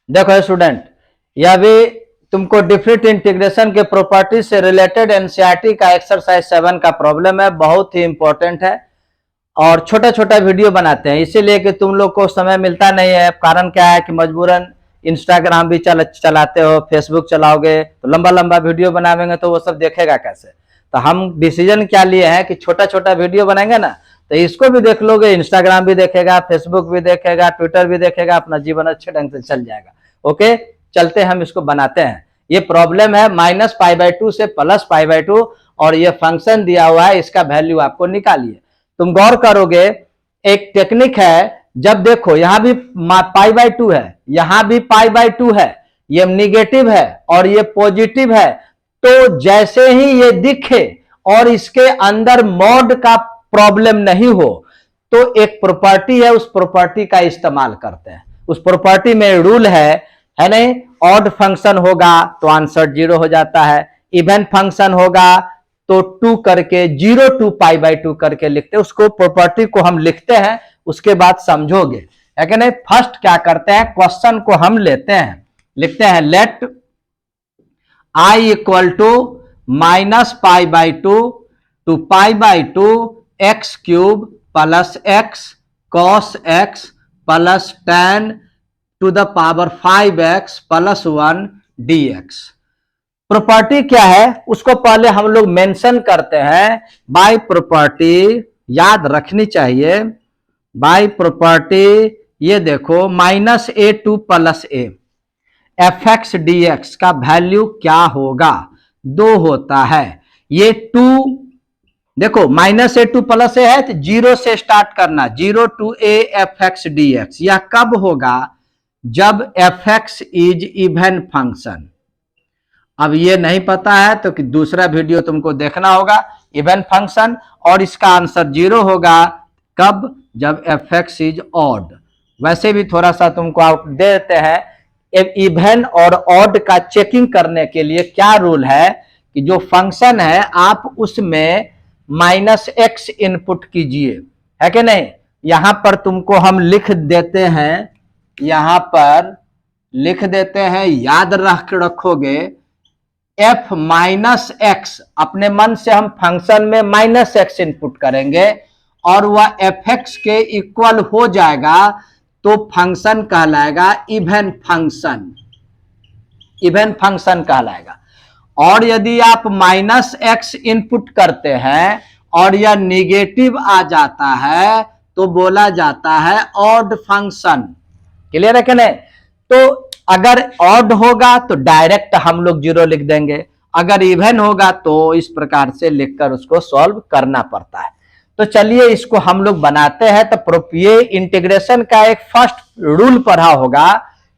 देखो स्टूडेंट, यह भी तुमको डिफरेंट इंटीग्रेशन के प्रॉपर्टी से रिलेटेड एनसीईआरटी का एक्सरसाइज 7 का प्रॉब्लम है, बहुत ही इंपॉर्टेंट है। और छोटा छोटा वीडियो बनाते हैं इसीलिए कि तुम लोग को समय मिलता नहीं है। कारण क्या है कि मजबूरन इंस्टाग्राम भी चलाते हो, फेसबुक चलाओगे तो लंबा लंबा वीडियो बनावेंगे तो वो सब देखेगा कैसे। तो हम डिसीजन क्या लिए हैं कि छोटा छोटा वीडियो बनाएंगे ना, तो इसको भी देख लोगे, इंस्टाग्राम भी देखेगा, फेसबुक भी देखेगा, ट्विटर भी देखेगा, अपना जीवन अच्छे ढंग से चल जाएगा। ओके, चलते हम इसको बनाते हैं। ये प्रॉब्लम है -π/2 से +π/2 और ये फंक्शन दिया हुआ है, इसका वैल्यू आपको निकालिए। तुम गौर करोगे, एक टेक्निक है, जब देखो यहां भी π/2 है, यहां भी π/2 है, ये निगेटिव है और ये पॉजिटिव है, तो जैसे ही ये दिखे और इसके अंदर मॉड का प्रॉब्लम नहीं हो तो एक प्रॉपर्टी है, उस प्रॉपर्टी का इस्तेमाल करते हैं। उस प्रॉपर्टी में रूल है नहीं, ऑड फंक्शन होगा तो आंसर 0 हो जाता है, इवन फंक्शन होगा तो 2 करके 0 to π/2 करके लिखते हैं। उसको प्रॉपर्टी को हम लिखते हैं, उसके बाद समझोगे है कि नहीं। फर्स्ट क्या करते हैं, क्वेश्चन को हम लेते हैं, लिखते हैं let i equal to -π/2 to π/2 x cube plus x cos x plus tan to the power 5x plus 1 dx। Property क्या है उसको पहले हम लोग मेंशन करते हैं। बाय प्रॉपर्टी याद रखनी चाहिए, बाय प्रॉपर्टी ये देखो -a to +a fx dx का वैल्यू क्या होगा, 2 होता है। ये 2 देखो -a टू +a है तो 0 से स्टार्ट करना, 0 to a fx dx। यह कब होगा, जब fx इज इवन फंक्शन। अब ये नहीं पता है तो कि दूसरा वीडियो तुमको देखना होगा, इवन फंक्शन, और इसका आंसर 0 होगा कब, जब fx इज ऑड। वैसे भी थोड़ा सा तुमको आउट दे देते हैं, इवन और ऑड का चेकिंग करने के लिए क्या रूल है कि जो फंक्शन है आप उसमें -x इनपुट कीजिए, है कि नहीं। यहां पर तुमको हम लिख देते हैं, यहां पर लिख देते हैं, याद रखोगे f-x, अपने मन से हम फंक्शन में -x इनपुट करेंगे और वह fx के इक्वल हो जाएगा तो फंक्शन कहलाएगा इवन फंक्शन, इवन फंक्शन कहलाएगा। और यदि आप -x इनपुट करते हैं और यह निगेटिव आ जाता है तो बोला जाता है ऑड फंक्शन। क्लियर है कि नहीं। तो अगर ऑड होगा तो डायरेक्ट हम लोग 0 लिख देंगे, अगर इवन होगा तो इस प्रकार से लिखकर उसको सॉल्व करना पड़ता है। तो चलिए इसको हम लोग बनाते हैं। तो ये इंटीग्रेशन का एक फर्स्ट रूल पढ़ा होगा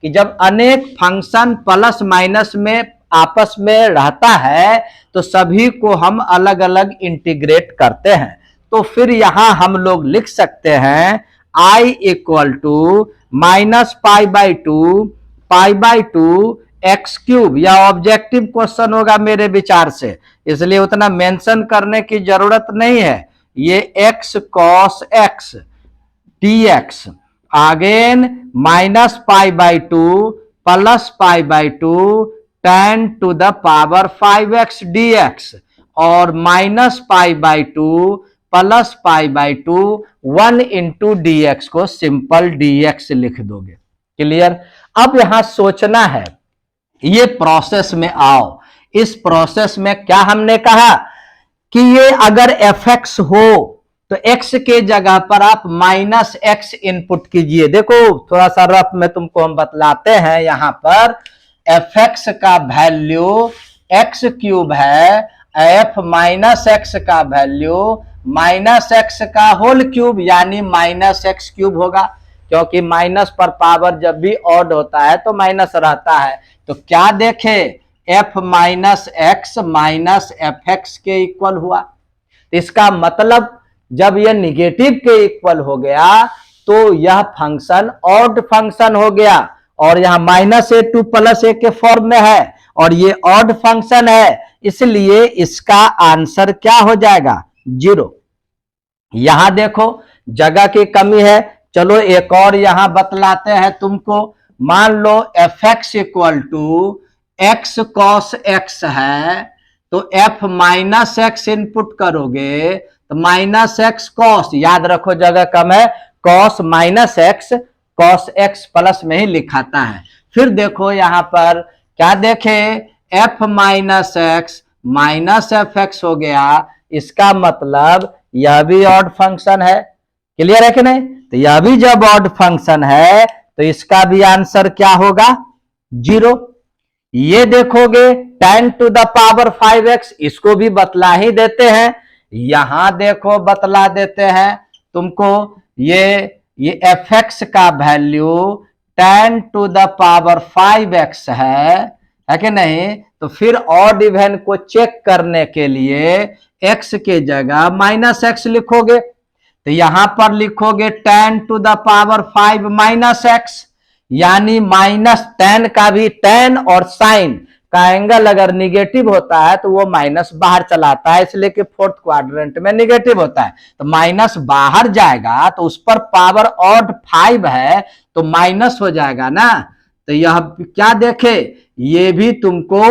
कि जब अनेक फंक्शन प्लस माइनस में आपस में रहता है तो सभी को हम अलग अलग इंटीग्रेट करते हैं। तो फिर यहां हम लोग लिख सकते हैं i equal to -π/2 x cube. यह ऑब्जेक्टिव क्वेश्चन होगा मेरे विचार से, इसलिए उतना मेंशन करने की जरूरत नहीं है। ये x cos x dx again -π/2 plus π/2 tan to the power 5x dx और -π/2 प्लस π/2 1 इंटू dx को सिंपल dx लिख दोगे। क्लियर। अब यहां सोचना है, ये प्रोसेस में आओ। इस प्रोसेस में क्या हमने कहा कि ये अगर fx हो तो x के जगह पर आप -x इनपुट कीजिए। देखो थोड़ा सा रफ में तुमको हम बतलाते हैं, यहां पर fx का वैल्यू x क्यूब है, f-x का वैल्यू -x का होल क्यूब यानी -x क्यूब होगा, क्योंकि माइनस पर पावर जब भी ऑड होता है तो माइनस रहता है। तो क्या देखे, f-x -fx के इक्वल हुआ। इसका मतलब जब यह निगेटिव के इक्वल हो गया तो यह फंक्शन ऑड फंक्शन हो गया और यहां -a टू +a के फॉर्म में है और ये ऑड फंक्शन है, इसलिए इसका आंसर क्या हो जाएगा, 0। यहां देखो जगह की कमी है, चलो एक और यहां बतलाते हैं तुमको। मान लो f x equal to x cos x है, तो एफ माइनस एक्स इनपुट करोगे तो माइनस एक्स कॉस, याद रखो जगह कम है, cos minus x, cos x plus में ही लिखाता है। फिर देखो यहां पर क्या देखे, F minus x minus F x हो गया, इसका मतलब यह भी ऑड फंक्शन है। क्लियर है कि नहीं? तो यह भी जब ऑड फंक्शन है तो इसका भी आंसर क्या होगा, 0। ये देखोगे tan to the power 5x, इसको भी बतला ही देते हैं, यहां देखो बतला देते हैं तुमको, ये fx का value tan to the power 5x है कि नहीं? तो फिर ऑड इवन को चेक करने के लिए x के जगह माइनस एक्स लिखोगे, तो यहां पर लिखोगे tan to the power 5 minus X, यानी माइनस tan का भी tan और साइन का एंगल अगर निगेटिव होता है तो वो माइनस बाहर चलाता है, इसलिए कि फोर्थ क्वाड्रेंट में निगेटिव होता है, तो माइनस बाहर जाएगा तो उस पर पावर ऑड 5 है तो माइनस हो जाएगा ना। तो यह क्या देखे, ये भी तुमको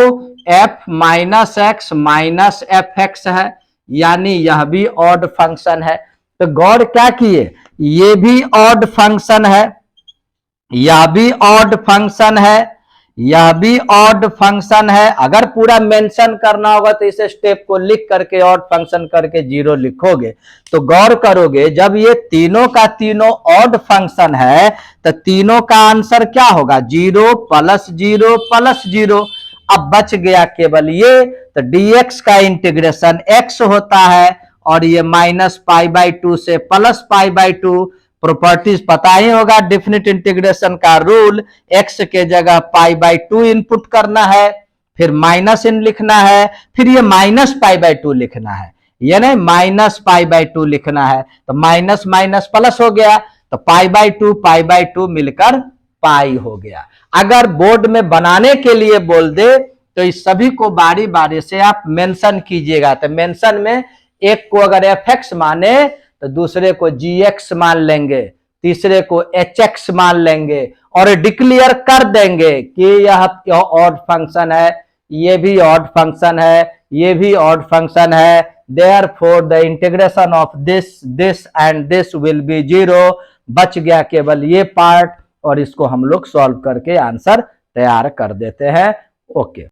F minus x minus F x है, यानी यह भी ऑड फंक्शन है। तो गौर क्या किए, ये भी ऑड फंक्शन है, यह भी ऑड फंक्शन है, यह भी ऑड फंक्शन है। अगर पूरा मेंशन करना होगा तो इस स्टेप को लिख करके ऑड फंक्शन करके 0 लिखोगे। तो गौर करोगे जब ये तीनों का तीनों ऑड फंक्शन है तो तीनों का आंसर क्या होगा, 0 प्लस 0 प्लस 0। अब बच गया केवल ये, तो dx का इंटीग्रेशन x होता है और ये माइनस पाई बाई 2 से प्लस पाई बाई 2। प्रॉपर्टीज पता ही होगा डेफिनेट इंटीग्रेशन का रूल, x के जगह पाई बाई 2 इनपुट करना है, फिर माइनस इन लिखना है, फिर ये माइनस पाई बाई 2 लिखना है, ये नहीं माइनस पाई बाई 2 लिखना है, तो माइनस माइनस प्लस हो गया, तो पाई बाई 2 मिलकर पाई हो गया। अगर बोर्ड में बनाने के लिए बोल दे तो इस सभी को बारी बारी से आप मेंशन कीजिएगा। तो मेंशन में एक को अगर एफ एक्स माने तो दूसरे को जी एक्स मान लेंगे, तीसरे को एच एक्स मान लेंगे और डिक्लेयर कर देंगे कि यह ऑड फंक्शन है, ये भी ऑड फंक्शन है, ये भी ऑड फंक्शन है, therefore the integration of this and this will be 0। बच गया केवल ये पार्ट और इसको हम लोग सॉल्व करके आंसर तैयार कर देते हैं। ओके।